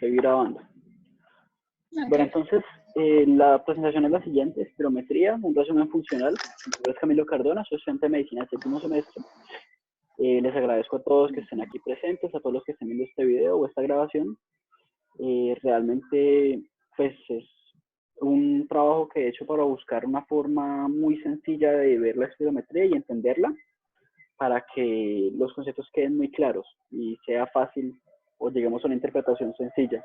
Estoy grabando. Okay. Bueno, entonces, la presentación es la siguiente: espirometría, un resumen funcional. Mi nombre es Camilo Cardona, soy estudiante de medicina del séptimo semestre. Les agradezco a todos que estén aquí presentes, a todos los que estén viendo este video o esta grabación. Realmente, pues, es un trabajo que he hecho para buscar una forma muy sencilla de ver la espirometría y entenderla, para que los conceptos queden muy claros y sea fácil o lleguemos a una interpretación sencilla.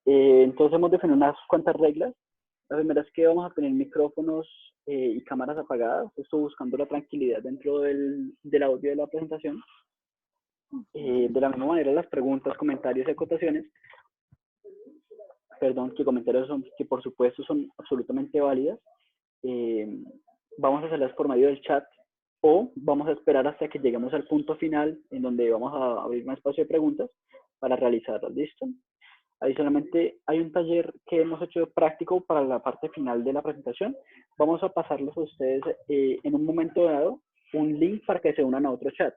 Entonces hemos definido unas cuantas reglas. La primera es que vamos a tener micrófonos y cámaras apagadas, esto buscando la tranquilidad dentro del audio de la presentación. De la misma manera, las preguntas, comentarios y acotaciones, que por supuesto son absolutamente válidas, vamos a hacerlas por medio del chat, o vamos a esperar hasta que lleguemos al punto final en donde vamos a abrir un espacio de preguntas para realizarlas. ¿Listo? Adicionalmente, hay un taller que hemos hecho práctico para la parte final de la presentación. Vamos a pasarles a ustedes en un momento dado un link para que se unan a otro chat.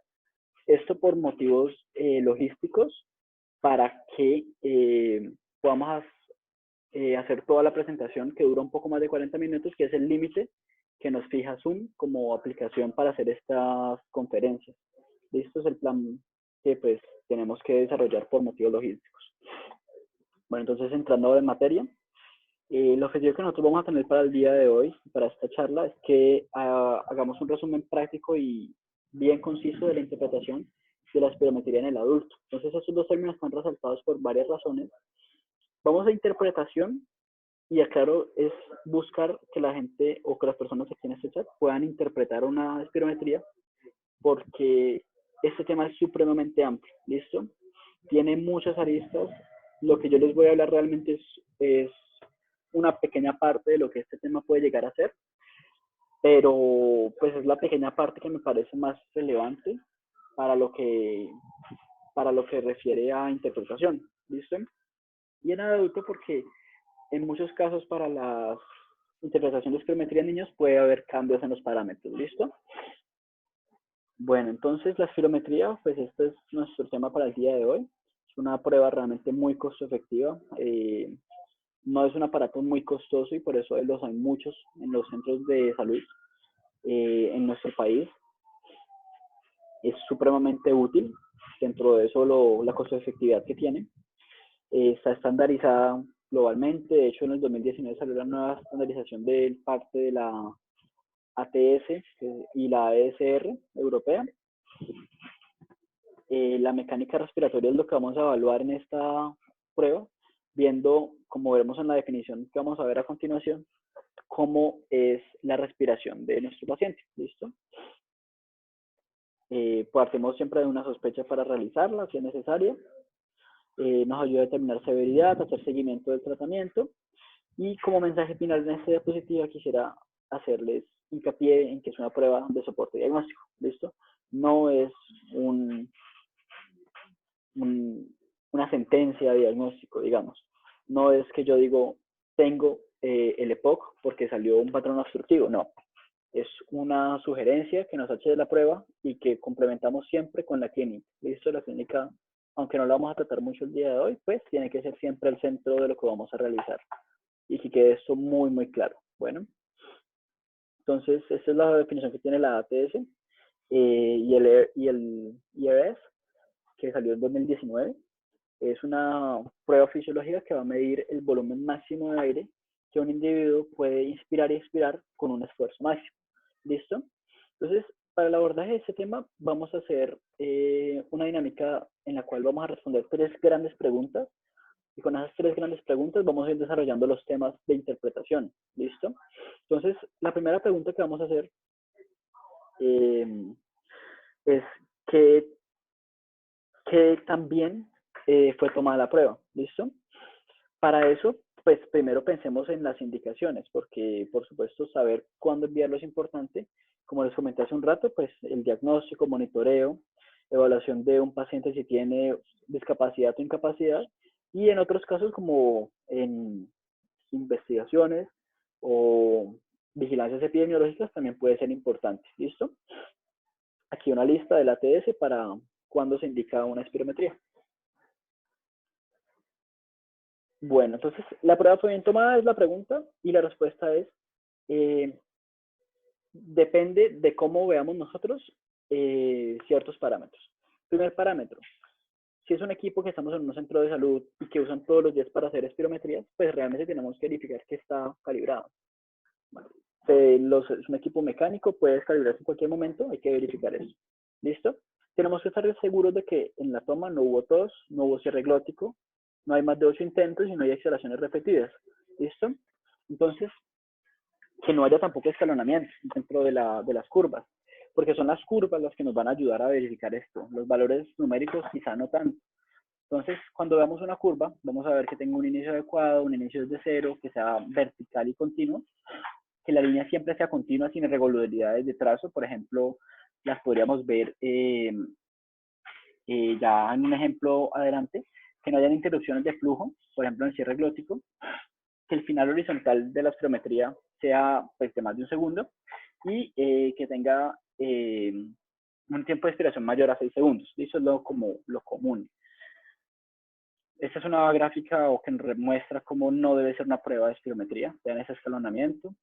Esto por motivos logísticos, para que podamos hacer toda la presentación, que dura un poco más de 40 minutos, que es el límite que nos fija Zoom como aplicación para hacer estas conferencias. Listo, es el plan que pues tenemos que desarrollar por motivos logísticos. Bueno, entonces entrando en materia, el objetivo que nosotros vamos a tener para el día de hoy, para esta charla, es que hagamos un resumen práctico y bien conciso de la interpretación de la espirometría en el adulto. Entonces estos dos términos están resaltados por varias razones. Vamos a interpretación, y aclaro, es buscar que la gente o que las personas aquí en este chat puedan interpretar una espirometría, porque este tema es supremamente amplio. ¿Listo? Tiene muchas aristas. Lo que yo les voy a hablar realmente es una pequeña parte de lo que este tema puede llegar a ser, pero pues es la pequeña parte que me parece más relevante para lo que refiere a interpretación. ¿Listo? Y en adulto, porque en muchos casos para las interpretaciones de espirometría en niños puede haber cambios en los parámetros. ¿Listo? Bueno, entonces la espirometría, pues este es nuestro tema para el día de hoy. Es una prueba realmente muy costo efectiva. No es un aparato muy costoso y por eso los hay muchos en los centros de salud en nuestro país. Es supremamente útil. Dentro de eso, la costo efectividad que tiene. Está estandarizada globalmente. De hecho, en el 2019 salió la nueva estandarización de parte de la ATS y la AESR europea. La mecánica respiratoria es lo que vamos a evaluar en esta prueba, viendo, como veremos en la definición que vamos a ver a continuación, cómo es la respiración de nuestro paciente. ¿Listo? Partimos siempre de una sospecha para realizarla, si es necesaria. Nos ayuda a determinar severidad, hacer seguimiento del tratamiento. Y como mensaje final de esta diapositiva, quisiera hacerles hincapié en que es una prueba de soporte diagnóstico. ¿Listo? No es una sentencia de diagnóstico, digamos. No es que yo digo, tengo el EPOC porque salió un patrón obstructivo. No. Es una sugerencia que nos hace de la prueba y que complementamos siempre con la clínica. ¿Listo? La clínica, aunque no la vamos a tratar mucho el día de hoy, pues tiene que ser siempre el centro de lo que vamos a realizar. Y que quede esto muy, muy claro. Bueno, entonces esta es la definición que tiene la ATS y el IRS, que salió en 2019. Es una prueba fisiológica que va a medir el volumen máximo de aire que un individuo puede inspirar y expirar con un esfuerzo máximo. ¿Listo? Entonces, para el abordaje de este tema, vamos a hacer una dinámica en la cual vamos a responder 3 grandes preguntas. Y con esas 3 grandes preguntas vamos a ir desarrollando los temas de interpretación. ¿Listo? Entonces, la primera pregunta que vamos a hacer es ¿qué también fue tomada la prueba? ¿Listo? Para eso, pues primero pensemos en las indicaciones, porque por supuesto saber cuándo enviarlo es importante. Como les comenté hace un rato, pues el diagnóstico, monitoreo, evaluación de un paciente si tiene discapacidad o incapacidad, y en otros casos como en investigaciones o vigilancias epidemiológicas también puede ser importante. ¿Listo? Aquí una lista del ATS para cuándo se indica una espirometría. Bueno, entonces, ¿la prueba fue bien tomada? Es la pregunta, y la respuesta es, eh, depende de cómo veamos nosotros ciertos parámetros. Primer parámetro, si es un equipo que estamos en un centro de salud y que usan todos los días para hacer espirometrías, pues realmente tenemos que verificar que está calibrado. Bueno, es un equipo mecánico, puede descalibrarse en cualquier momento, hay que verificar eso. ¿Listo? Tenemos que estar seguros de que en la toma no hubo tos, no hubo cierre glótico, no hay más de 8 intentos y no hay exhalaciones repetidas. ¿Listo? Entonces, que no haya tampoco escalonamiento dentro de las curvas, porque son las curvas las que nos van a ayudar a verificar esto. Los valores numéricos quizá no tanto. Entonces, cuando veamos una curva, vamos a ver que tenga un inicio adecuado, un inicio desde cero, que sea vertical y continuo, que la línea siempre sea continua sin irregularidades de trazo. Por ejemplo, las podríamos ver ya en un ejemplo adelante, que no hayan interrupciones de flujo, por ejemplo en el cierre glótico, que el final horizontal de la espirometría sea pues, de más de un segundo y que tenga un tiempo de expiración mayor a 6 segundos. Eso es como lo común. Esta es una gráfica que muestra cómo no debe ser una prueba de espirometría. Vean ese escalonamiento.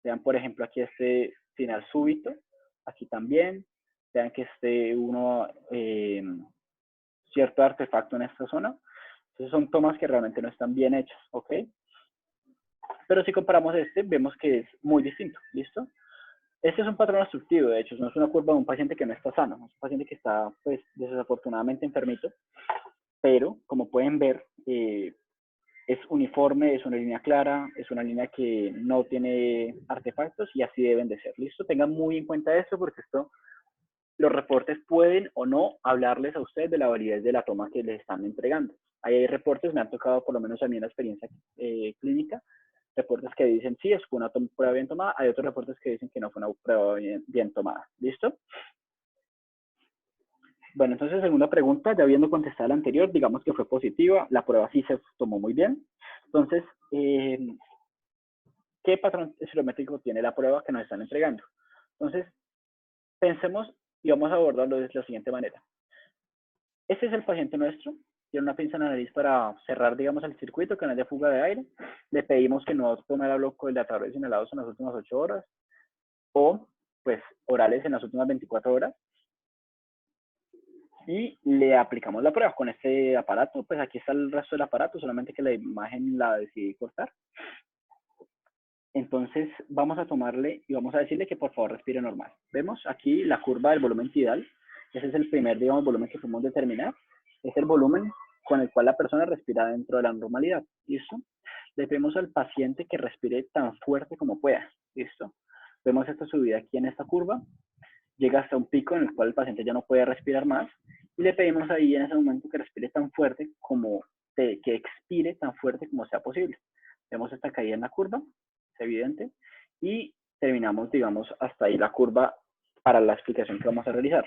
Vean, por ejemplo, aquí este final súbito. Aquí también. Vean que uno cierto artefacto en esta zona. Entonces son tomas que realmente no están bien hechas, ¿ok? Pero si comparamos vemos que es muy distinto, ¿listo? Este es un patrón obstructivo, de hecho, no es una curva de un paciente que no está sano, es un paciente que está, pues, desafortunadamente enfermito, pero, como pueden ver, es uniforme, es una línea clara, es una línea que no tiene artefactos y así deben de ser, ¿listo? Tengan muy en cuenta eso porque los reportes pueden o no hablarles a ustedes de la validez de la toma que les están entregando. Ahí hay reportes, me han tocado por lo menos a mí en la experiencia clínica, reportes que dicen sí, fue una prueba bien tomada, hay otros reportes que dicen que no fue una prueba bien tomada. ¿Listo? Bueno, entonces, segunda pregunta, ya habiendo contestado la anterior, digamos que fue positiva, la prueba sí se tomó muy bien. Entonces, ¿qué patrón espirométrico tiene la prueba que nos están entregando? Entonces, pensemos y vamos a abordarlo de la siguiente manera. Este es el paciente nuestro, tiene una pinza en la nariz para cerrar, digamos, el circuito, que no haya fuga de aire. Le pedimos que no tomara broncodilatadores inhalados en las últimas 8 horas o, pues, orales en las últimas 24 horas. Y le aplicamos la prueba con este aparato. Pues aquí está el resto del aparato, solamente que la imagen la decidí cortar. Entonces vamos a tomarle y vamos a decirle que por favor respire normal. Vemos aquí la curva del volumen tidal. Ese es el primer, digamos, volumen que podemos determinar. Es el volumen con el cual la persona respira dentro de la normalidad. ¿Listo? Le pedimos al paciente que respire tan fuerte como pueda. ¿Listo? Vemos esta subida aquí en esta curva. Llega hasta un pico en el cual el paciente ya no puede respirar más. Y le pedimos ahí en ese momento que respire tan fuerte como, que expire tan fuerte como sea posible. Vemos esta caída en la curva, es evidente, y terminamos, digamos, hasta ahí la curva para la explicación que vamos a realizar.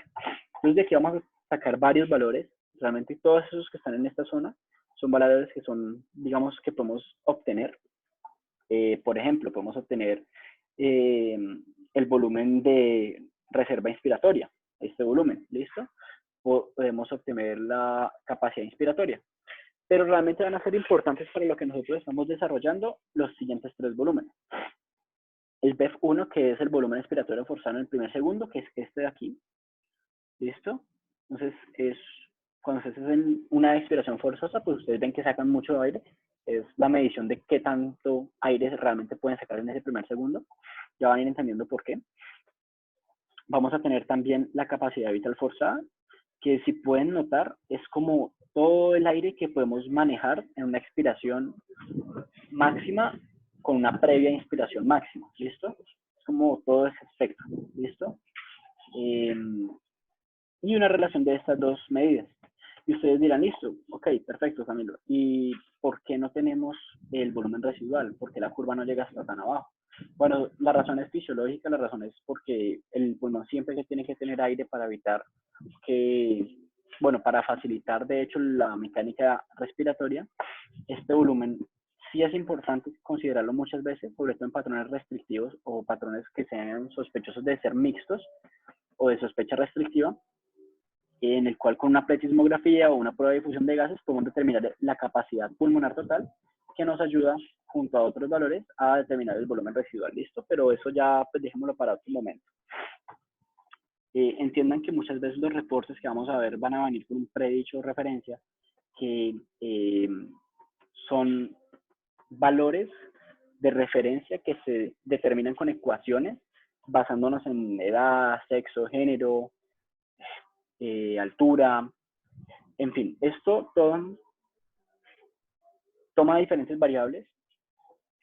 Entonces, de aquí vamos a sacar varios valores. Realmente todos esos que están en esta zona son valores que son, digamos, que podemos obtener. Por ejemplo, podemos obtener el volumen de reserva inspiratoria, este volumen, ¿listo? Podemos obtener la capacidad inspiratoria. Pero realmente van a ser importantes para lo que nosotros estamos desarrollando los siguientes 3 volúmenes. El BEF1, que es el volumen expiratorio forzado en el primer segundo, que es este de aquí. ¿Listo? Entonces, cuando ustedes hacen una expiración forzosa, pues ustedes ven que sacan mucho aire. Es la medición de qué tanto aire realmente pueden sacar en ese primer segundo. Ya van a ir entendiendo por qué. Vamos a tener también la capacidad vital forzada, que si pueden notar, es como todo el aire que podemos manejar en una expiración máxima con una previa inspiración máxima, ¿listo? Es como todo ese espectro, ¿listo? Y una relación de estas dos medidas. Y ustedes dirán, listo, ok, perfecto, Camilo. ¿Y por qué no tenemos el volumen residual? ¿Por qué la curva no llega hasta tan abajo? Bueno, la razón es fisiológica, la razón es porque el pulmón siempre que tiene que tener aire para evitar que, bueno, para facilitar de hecho la mecánica respiratoria, este volumen sí es importante considerarlo muchas veces, sobre todo en patrones restrictivos o patrones que sean sospechosos de ser mixtos o de sospecha restrictiva, en el cual con una pletismografía o una prueba de difusión de gases podemos determinar la capacidad pulmonar total, que nos ayuda, junto a otros valores, a determinar el volumen residual. ¿Listo? Pero eso ya, pues dejémoslo para otro momento. Entiendan que muchas veces los reportes que vamos a ver van a venir con un predicho o referencia que son valores de referencia que se determinan con ecuaciones basándonos en edad, sexo, género, altura, en fin, esto toma diferentes variables.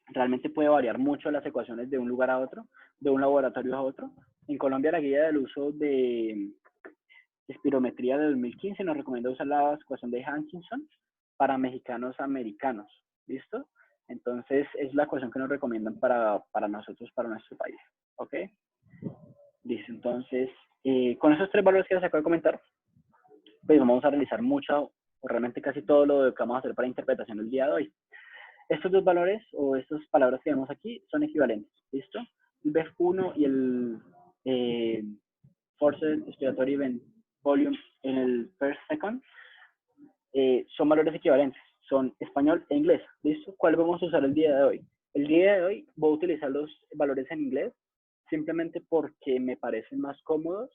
Realmente puede variar mucho las ecuaciones de un lugar a otro, de un laboratorio a otro. En Colombia, la guía del uso de espirometría de 2015 nos recomienda usar la ecuación de Hutchinson para mexicanos americanos. ¿Listo? Entonces, es la ecuación que nos recomiendan para nosotros, para nuestro país. ¿Ok? Listo. Entonces, con esos tres valores que les acabo de comentar, pues vamos a realizar mucho, o realmente casi todo lo que vamos a hacer para interpretación el día de hoy. Estos dos valores o estas palabras que vemos aquí son equivalentes, ¿listo? El BEF1 y el Forced Expiratory Event Volume en el first second son valores equivalentes, son español e inglés, ¿listo? ¿Cuál vamos a usar el día de hoy? El día de hoy voy a utilizar los valores en inglés simplemente porque me parecen más cómodos,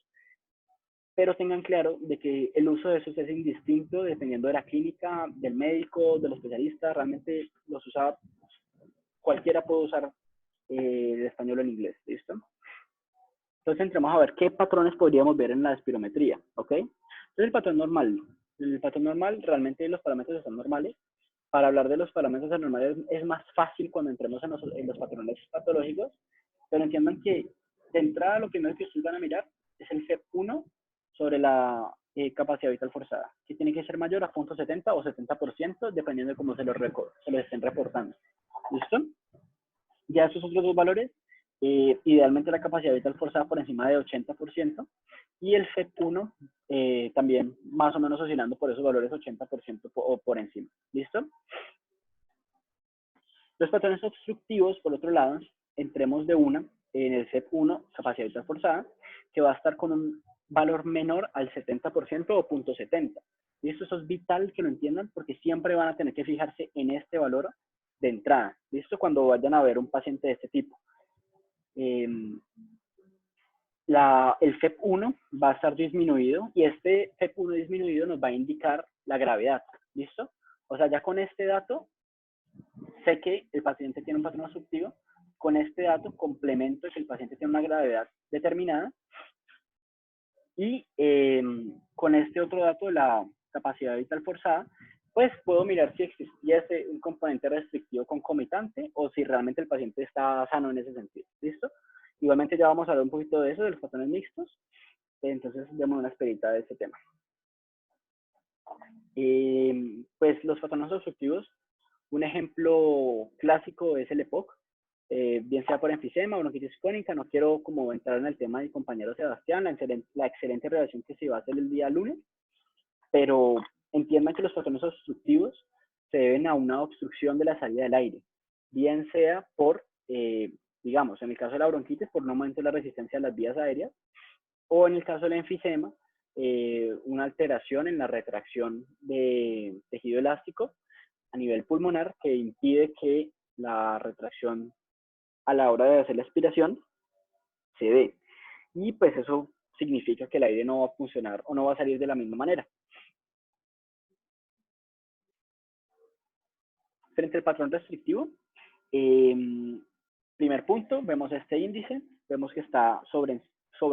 pero tengan claro de que el uso de esos es indistinto dependiendo de la clínica, del médico, del especialista. Realmente los usa, cualquiera puede usar el español o el inglés, ¿listo? Entonces entremos a ver qué patrones podríamos ver en la espirometría, ¿ok? Entonces el patrón normal, realmente los parámetros están normales. Para hablar de los parámetros anormales es más fácil cuando entremos en los patrones patológicos, pero entiendan que de entrada lo primero que ustedes van a mirar es el FEP1 sobre la capacidad vital forzada, que tiene que ser mayor a 0.70 o 70%, dependiendo de cómo se los estén reportando. ¿Listo? Ya esos otros dos valores, idealmente la capacidad vital forzada por encima de 80%, y el FEP1 también más o menos oscilando por esos valores 80% o por encima. ¿Listo? Los patrones obstructivos, por otro lado, entremos de una en el FEP1, capacidad vital forzada, que va a estar con un valor menor al 70% o 0.70. Y eso es vital que lo entiendan porque siempre van a tener que fijarse en este valor de entrada. ¿Listo? Cuando vayan a ver un paciente de este tipo. El FEP1 va a estar disminuido y este FEP1 disminuido nos va a indicar la gravedad. ¿Listo? O sea, ya con este dato, sé que el paciente tiene un patrón obstructivo. Con este dato complemento que el paciente tiene una gravedad determinada. Y con este otro dato de la capacidad vital forzada, pues puedo mirar si existiese un componente restrictivo concomitante o si realmente el paciente está sano en ese sentido. ¿Listo? Igualmente ya vamos a hablar un poquito de eso, de los patrones mixtos. Entonces, demos una esperita de ese tema. Pues los patrones obstructivos, un ejemplo clásico es el EPOC, bien sea por enfisema o bronquitis crónica. No quiero como entrar en el tema de mi compañero Sebastián, la excelente relación que se va a hacer el día lunes, pero entiendan que los patrones obstructivos se deben a una obstrucción de la salida del aire, bien sea por, digamos, en el caso de la bronquitis, por un aumento de la resistencia a las vías aéreas, o en el caso del enfisema, una alteración en la retracción de tejido elástico a nivel pulmonar que impide que la retracción a la hora de hacer la expiración se dé. Y pues eso significa que el aire no va a funcionar o no va a salir de la misma manera. Frente al patrón restrictivo, primer punto, vemos este índice, vemos que está sobre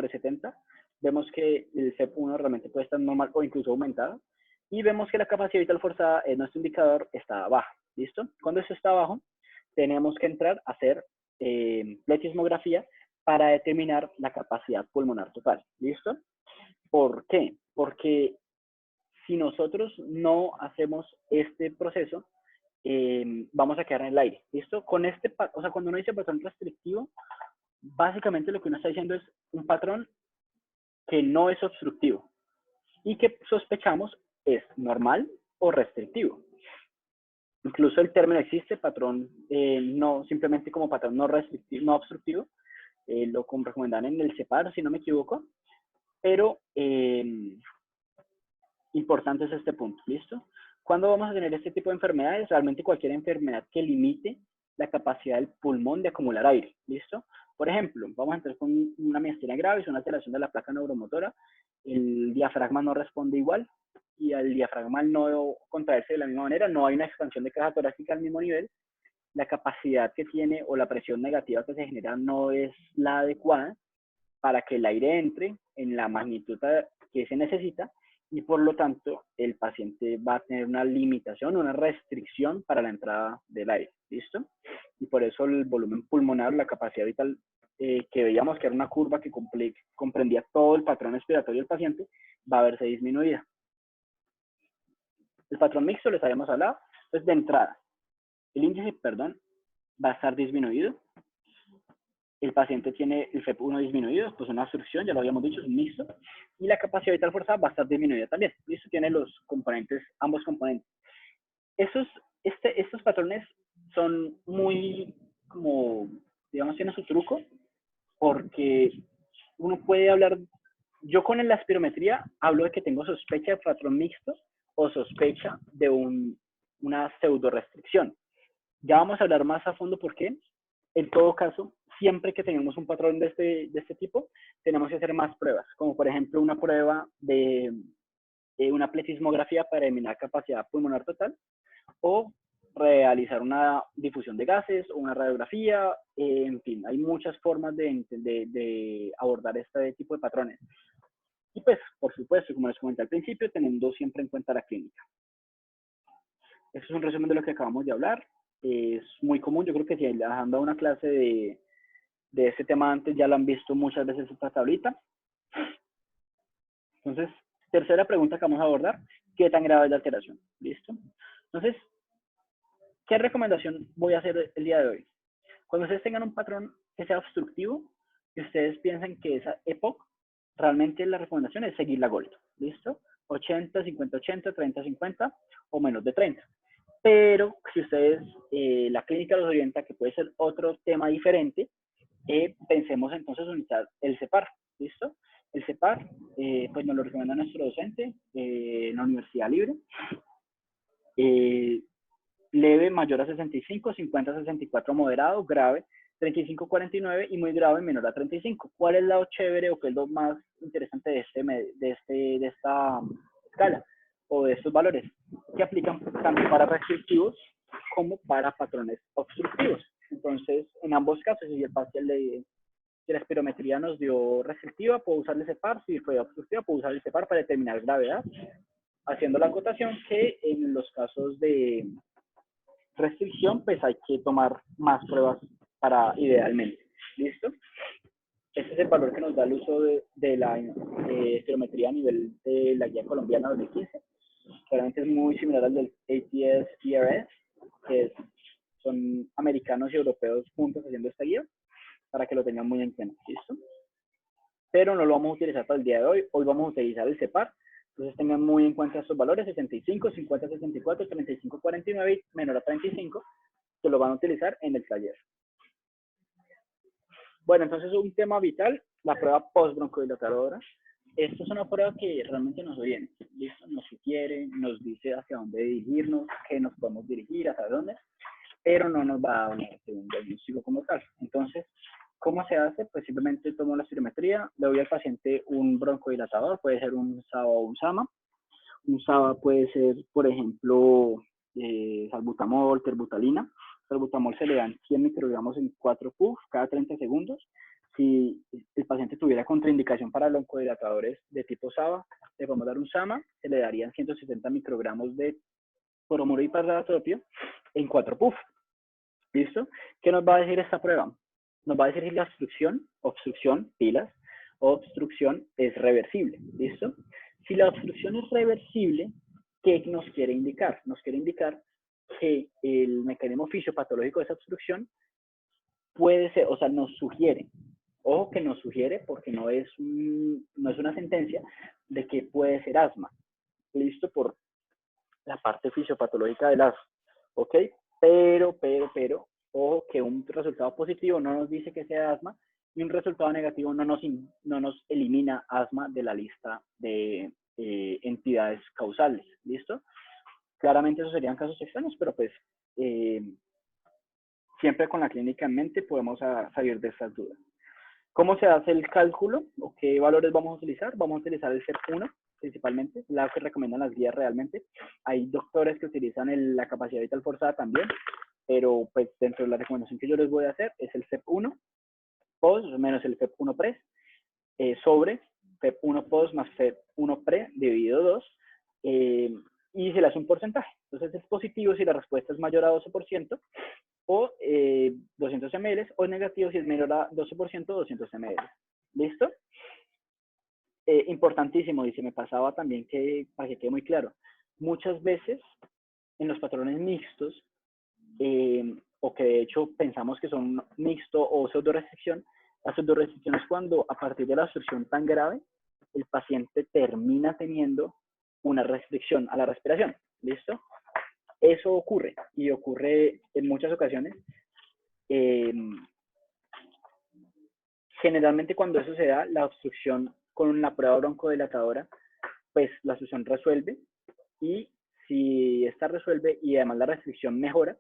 70, vemos que el FEP1 realmente puede estar normal o incluso aumentado, y vemos que la capacidad vital forzada en nuestro indicador está baja. ¿Listo? Cuando esto está bajo, tenemos que entrar a hacer pletismografía para determinar la capacidad pulmonar total. ¿Listo? ¿Por qué? Porque si nosotros no hacemos este proceso, vamos a quedar en el aire. ¿Listo? Con este, o sea, cuando uno dice patrón restrictivo, básicamente lo que uno está diciendo es un patrón que no es obstructivo y que sospechamos es normal o restrictivo. Incluso el término existe, patrón, no simplemente como patrón no restrictivo, no obstructivo, lo recomendan en el CEPAR, si no me equivoco, pero Importante es este punto, ¿listo? ¿Cuándo vamos a tener este tipo de enfermedades? Realmente cualquier enfermedad que limite la capacidad del pulmón de acumular aire, ¿listo? Por ejemplo, vamos a entrar con una miastenia grave, es una alteración de la placa neuromotora, el diafragma no responde igual, y al diafragma no contraerse de la misma manera, no hay una expansión de caja torácica al mismo nivel, la capacidad que tiene o la presión negativa que se genera no es la adecuada para que el aire entre en la magnitud que se necesita, y por lo tanto el paciente va a tener una limitación, una restricción para la entrada del aire, ¿listo? Y por eso el volumen pulmonar, la capacidad vital que veíamos que era una curva que comprendía todo el patrón respiratorio del paciente, va a verse disminuida. El patrón mixto les habíamos hablado, entonces de entrada, el índice, perdón, va a estar disminuido. El paciente tiene el FEP1 disminuido, pues una obstrucción, ya lo habíamos dicho, es un mixto, y la capacidad vital forzada va a estar disminuida también. Listo, tiene los componentes, ambos componentes. Estos patrones son muy, como, digamos, tienen su truco, porque uno puede hablar, yo con la espirometría hablo de que tengo sospecha de patrón mixto o sospecha de una pseudo restricción. Ya vamos a hablar más a fondo por qué. En todo caso, siempre que tengamos un patrón de este tipo, tenemos que hacer más pruebas, como por ejemplo una prueba de una pletismografía para determinar capacidad pulmonar total, o realizar una difusión de gases o una radiografía, en fin, hay muchas formas de abordar este tipo de patrones. Y pues, por supuesto, como les comenté al principio, teniendo siempre en cuenta la clínica. Eso es un resumen de lo que acabamos de hablar. Es muy común, yo creo que si les han dado una clase de este tema antes, ya lo han visto muchas veces esta tablita. Entonces, tercera pregunta que vamos a abordar, ¿qué tan grave es la alteración? ¿Listo? Entonces, ¿qué recomendación voy a hacer el día de hoy? Cuando ustedes tengan un patrón que sea obstructivo, y ustedes piensen que esa EPOC, realmente la recomendación es seguir la GOLD, ¿listo? 80, 50, 80, 30, 50 o menos de 30. Pero si ustedes, la clínica los orienta que puede ser otro tema diferente, pensemos entonces utilizar el CEPAR, ¿listo? El CEPAR, pues nos lo recomienda nuestro docente en la Universidad Libre. Leve mayor a 65, 50 a 64 moderado, grave 35 a 49 y muy grave menor a 35. ¿Cuál es lo chévere o qué es lo más interesante de esta escala o de estos valores? Que aplican tanto para restrictivos como para patrones obstructivos. Entonces, en ambos casos, si el paciente si la espirometría nos dio restrictiva, puedo usar el CEPAR, si fue obstructiva, puedo usar el CEPAR para determinar gravedad, haciendo la acotación que en los casos de restricción, pues hay que tomar más pruebas para idealmente. ¿Listo? Este es el valor que nos da el uso de la espirometría a nivel de la guía colombiana 2015. Realmente es muy similar al del ATS-ERS, que son americanos y europeos juntos haciendo esta guía, para que lo tengan muy en cuenta. ¿Listo? Pero no lo vamos a utilizar para el día de hoy. Hoy vamos a utilizar el CEPAR. Entonces tengan muy en cuenta estos valores, 65, 50, 64, 35, 49 y menor a 35, que lo van a utilizar en el taller. Bueno, entonces un tema vital, la prueba post-broncodilatadora. Esto es una prueba que realmente nos orienta, ¿listo? Nos sugiere, nos dice hacia dónde dirigirnos, qué nos podemos dirigir, hacia dónde, pero no nos va a dar un diagnóstico como tal. Entonces, ¿cómo se hace? Pues simplemente tomo la espirometría, le doy al paciente un broncodilatador, puede ser un SABA o un SAMA. Un SABA puede ser, por ejemplo, salbutamol, terbutalina. Salbutamol se le dan 100 microgramos en 4 puffs cada 30 segundos. Si el paciente tuviera contraindicación para broncodilatadores de tipo SABA, le podemos dar un SAMA, se le darían 170 microgramos de bromuro hiperratropio en 4 puffs. ¿Listo? ¿Qué nos va a decir esta prueba? Nos va a decir si la obstrucción, pilas, obstrucción es reversible. ¿Listo? Si la obstrucción es reversible, ¿qué nos quiere indicar? Nos quiere indicar que el mecanismo fisiopatológico de esa obstrucción puede ser, o sea, nos sugiere, ojo que nos sugiere porque no es una sentencia de que puede ser asma. ¿Listo? Por la parte fisiopatológica del asma. ¿Ok? Pero, ojo que un resultado positivo no nos dice que sea asma y un resultado negativo no nos elimina asma de la lista de entidades causales, ¿listo? Claramente esos serían casos extraños, pero pues siempre con la clínica en mente podemos salir de estas dudas. ¿Cómo se hace el cálculo o qué valores vamos a utilizar? Vamos a utilizar el CEP1 principalmente, la que recomiendan las guías realmente. Hay doctores que utilizan la capacidad vital forzada también, pero pues dentro de la recomendación que yo les voy a hacer es el CEP1 post menos el CEP1 pre sobre CEP1 post más CEP1 pre dividido 2 y se le hace un porcentaje. Entonces es positivo si la respuesta es mayor a 12%, o 200 ml, o es negativo si es menor a 12% o 200 ml. ¿Listo? Importantísimo, y se me pasaba también para que quede muy claro, muchas veces en los patrones mixtos, o que de hecho pensamos que son mixto o pseudorestricción, la pseudorestricción es cuando a partir de la obstrucción tan grave, el paciente termina teniendo una restricción a la respiración. ¿Listo? Eso ocurre, y ocurre en muchas ocasiones. Generalmente cuando eso se da, la obstrucción con la prueba broncodilatadora, pues la obstrucción resuelve, y si esta resuelve y además la restricción mejora,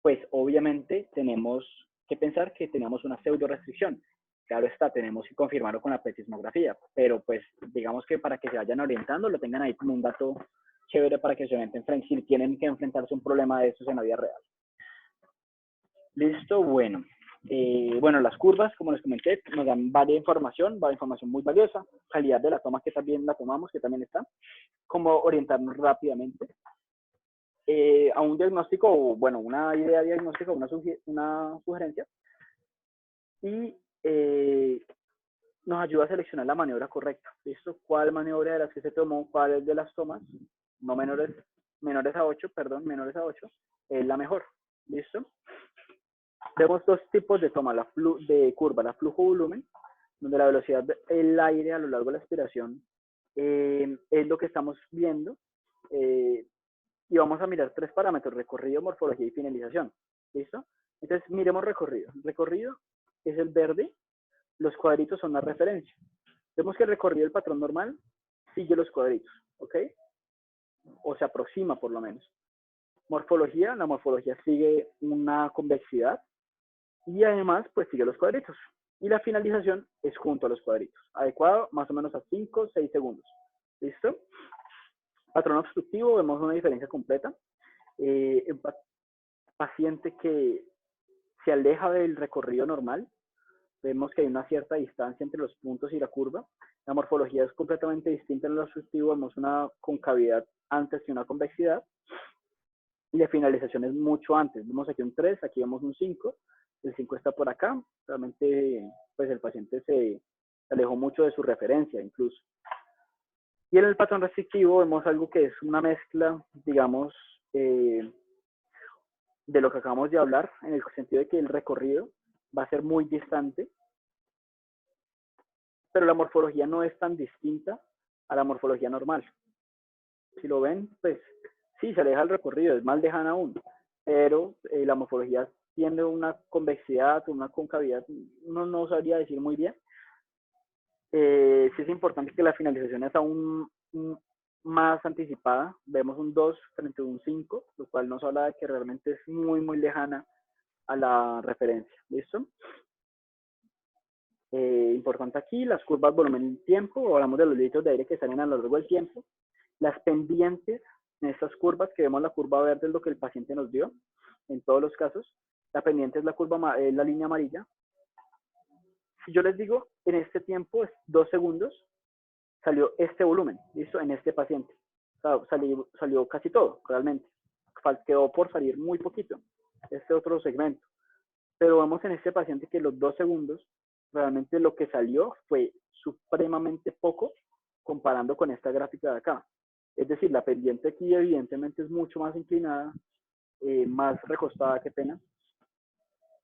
pues obviamente tenemos que pensar que tenemos una pseudo restricción. Claro está, tenemos que confirmarlo con la plethysmografía, pero pues digamos que para que se vayan orientando, lo tengan ahí como un dato chévere para que se enfrenten, si tienen que enfrentarse a un problema de estos en la vida real. Listo, bueno. Bueno, las curvas, como les comenté, nos dan varias información muy valiosa, calidad de la toma que también la tomamos, que también está, cómo orientarnos rápidamente a un diagnóstico, o bueno, una idea diagnóstica, una sugerencia, y nos ayuda a seleccionar la maniobra correcta. ¿Listo? ¿Cuál maniobra de las que se tomó, cuál de las tomas, no menores a 8, es la mejor? ¿Listo? Vemos dos tipos de toma, de curva, la flujo-volumen, donde la velocidad del aire a lo largo de la expiración es lo que estamos viendo, y vamos a mirar tres parámetros: recorrido, morfología y finalización. ¿Listo? Entonces, miremos recorrido. Recorrido es el verde, los cuadritos son la referencia. Vemos que el recorrido del patrón normal sigue los cuadritos, ¿ok? O se aproxima por lo menos. Morfología, la morfología sigue una convexidad, y además pues sigue los cuadritos, y la finalización es junto a los cuadritos, adecuado más o menos a 5 o 6 segundos. ¿Listo? Patrón obstructivo, vemos una diferencia completa. El paciente que se aleja del recorrido normal, vemos que hay una cierta distancia entre los puntos y la curva. La morfología es completamente distinta en el obstructivo, vemos una concavidad antes que una convexidad, y la finalización es mucho antes. Vemos aquí un 3, aquí vemos un 5, el 5 está por acá. Realmente pues el paciente se alejó mucho de su referencia incluso. Y en el patrón restrictivo vemos algo que es una mezcla, digamos, de lo que acabamos de hablar, en el sentido de que el recorrido va a ser muy distante, pero la morfología no es tan distinta a la morfología normal. Si lo ven, pues sí, se aleja el recorrido, es más lejana aún, pero la morfología tiene una convexidad, una concavidad, no sabría decir muy bien. Sí es importante que la finalización es aún más anticipada. Vemos un 2 frente a un 5, lo cual nos habla de que realmente es muy lejana a la referencia. ¿Listo? Importante aquí, las curvas volumen y tiempo. Hablamos de los litros de aire que salen a lo largo del tiempo. Las pendientes en estas curvas, que vemos la curva verde es lo que el paciente nos dio en todos los casos. La pendiente es la línea amarilla. Si yo les digo, en este tiempo es 2 segundos, salió este volumen, ¿listo? En este paciente. O sea, salió casi todo, realmente. Quedó por salir muy poquito, este otro segmento. Pero vemos en este paciente que los 2 segundos, realmente lo que salió fue supremamente poco comparando con esta gráfica de acá. Es decir, la pendiente aquí evidentemente es mucho más inclinada, más recostada, qué pena.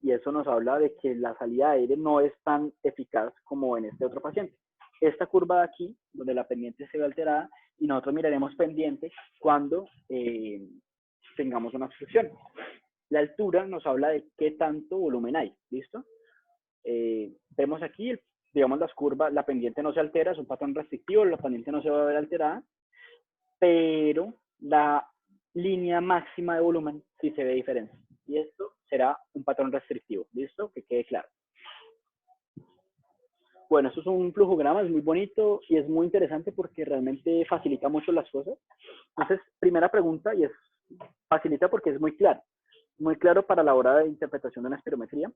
Y eso nos habla de que la salida de aire no es tan eficaz como en este otro paciente. Esta curva de aquí, donde la pendiente se ve alterada, y nosotros miraremos pendiente cuando tengamos una obstrucción. La altura nos habla de qué tanto volumen hay, ¿listo? Vemos aquí digamos, las curvas, la pendiente no se altera, es un patrón restrictivo, la pendiente no se va a ver alterada, pero la línea máxima de volumen sí se ve diferente. Y esto será un patrón restrictivo. ¿Listo? Que quede claro. Bueno, esto es un flujograma, es muy bonito y es muy interesante porque realmente facilita mucho las cosas. Entonces, primera pregunta, y es facilita porque es muy claro para la hora de interpretación de una espirometría.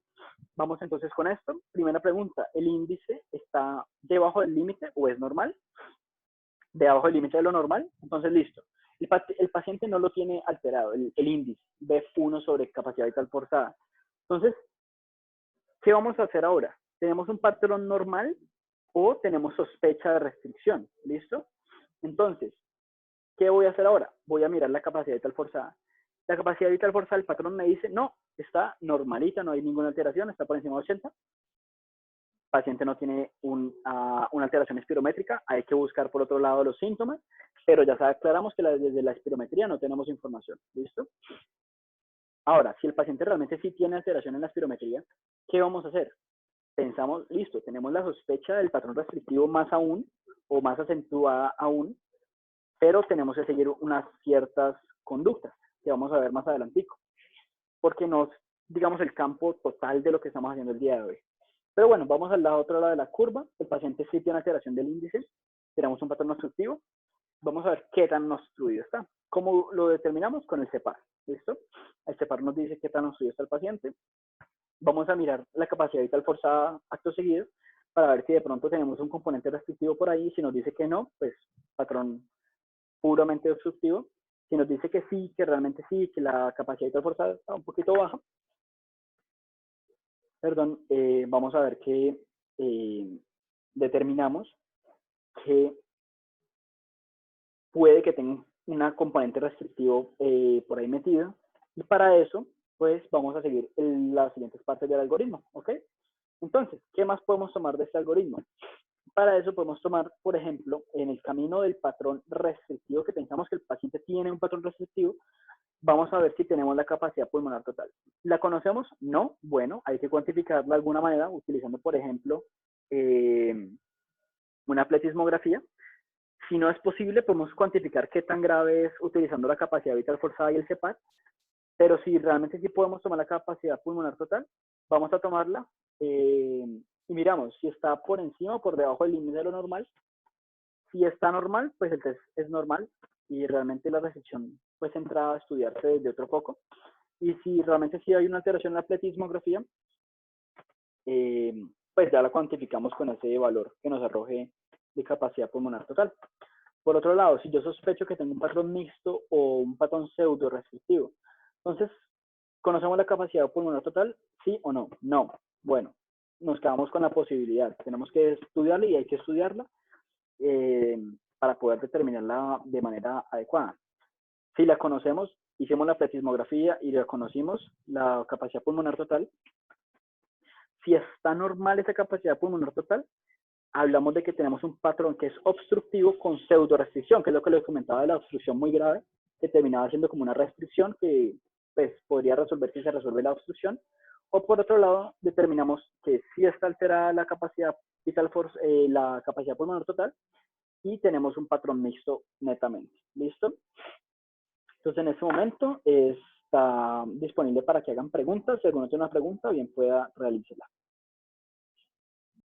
Vamos entonces con esto. Primera pregunta, ¿el índice está debajo del límite o es normal? Debajo del límite de lo normal. Entonces, listo. El paciente no lo tiene alterado, el índice, B1 sobre capacidad vital forzada. Entonces, ¿qué vamos a hacer ahora? ¿Tenemos un patrón normal o tenemos sospecha de restricción? ¿Listo? Entonces, ¿qué voy a hacer ahora? Voy a mirar la capacidad vital forzada. La capacidad vital forzada, el patrón me dice, no, está normalita, no hay ninguna alteración, está por encima de 80. El paciente no tiene una alteración espirométrica, hay que buscar por otro lado los síntomas, pero ya aclaramos que desde la espirometría no tenemos información. ¿Listo? Ahora, si el paciente realmente sí tiene alteración en la espirometría, ¿qué vamos a hacer? Pensamos, listo, tenemos la sospecha del patrón restrictivo más aún, o más acentuada aún, pero tenemos que seguir unas ciertas conductas que vamos a ver más adelantico, porque no es, digamos, el campo total de lo que estamos haciendo el día de hoy. Pero bueno, vamos al otro lado de la curva. El paciente sí tiene alteración del índice, tenemos un patrón obstructivo. Vamos a ver qué tan obstruido está. ¿Cómo lo determinamos? Con el CEPAR. ¿Listo? El CEPAR nos dice qué tan obstruido está el paciente. Vamos a mirar la capacidad vital forzada acto seguido para ver si de pronto tenemos un componente restrictivo por ahí. Si nos dice que no, pues patrón puramente obstructivo. Si nos dice que sí, que realmente sí, que la capacidad vital forzada está un poquito baja, perdón, vamos a ver que determinamos que puede que tenga una componente restrictivo por ahí metida, y para eso, pues vamos a seguir las siguientes partes del algoritmo, ¿ok? Entonces, ¿qué más podemos tomar de este algoritmo? Para eso podemos tomar, por ejemplo, en el camino del patrón restrictivo, que pensamos que el paciente tiene un patrón restrictivo, vamos a ver si tenemos la capacidad pulmonar total. ¿La conocemos? No. Bueno, hay que cuantificarla de alguna manera, utilizando, por ejemplo, una pletismografía. Si no es posible, podemos cuantificar qué tan grave es utilizando la capacidad vital forzada y el CEPAR, pero si realmente sí podemos tomar la capacidad pulmonar total, vamos a tomarla y miramos si está por encima o por debajo del límite de lo normal. Si está normal, pues el test es normal y realmente la restricción pues entra a estudiarse desde otro poco. Y si realmente sí hay una alteración en la pletismografía, pues ya la cuantificamos con ese valor que nos arroje de capacidad pulmonar total. Por otro lado, si yo sospecho que tengo un patrón mixto o un patrón pseudo restrictivo, entonces, ¿conocemos la capacidad pulmonar total? ¿Sí o no? No. Bueno, nos quedamos con la posibilidad. Tenemos que estudiarla y hay que estudiarla para poder determinarla de manera adecuada. Si la conocemos, hicimos la pletismografía y la conocimos, la capacidad pulmonar total. Si está normal esa capacidad pulmonar total, hablamos de que tenemos un patrón que es obstructivo con pseudo restricción, que es lo que les comentaba de la obstrucción muy grave, que terminaba siendo como una restricción que pues podría resolver si se resuelve la obstrucción. O por otro lado, determinamos que sí está alterada la capacidad vital force, la capacidad pulmonar total, y tenemos un patrón mixto netamente. ¿Listo? Entonces en este momento está disponible para que hagan preguntas. Si alguno tiene una pregunta, bien pueda realizarla.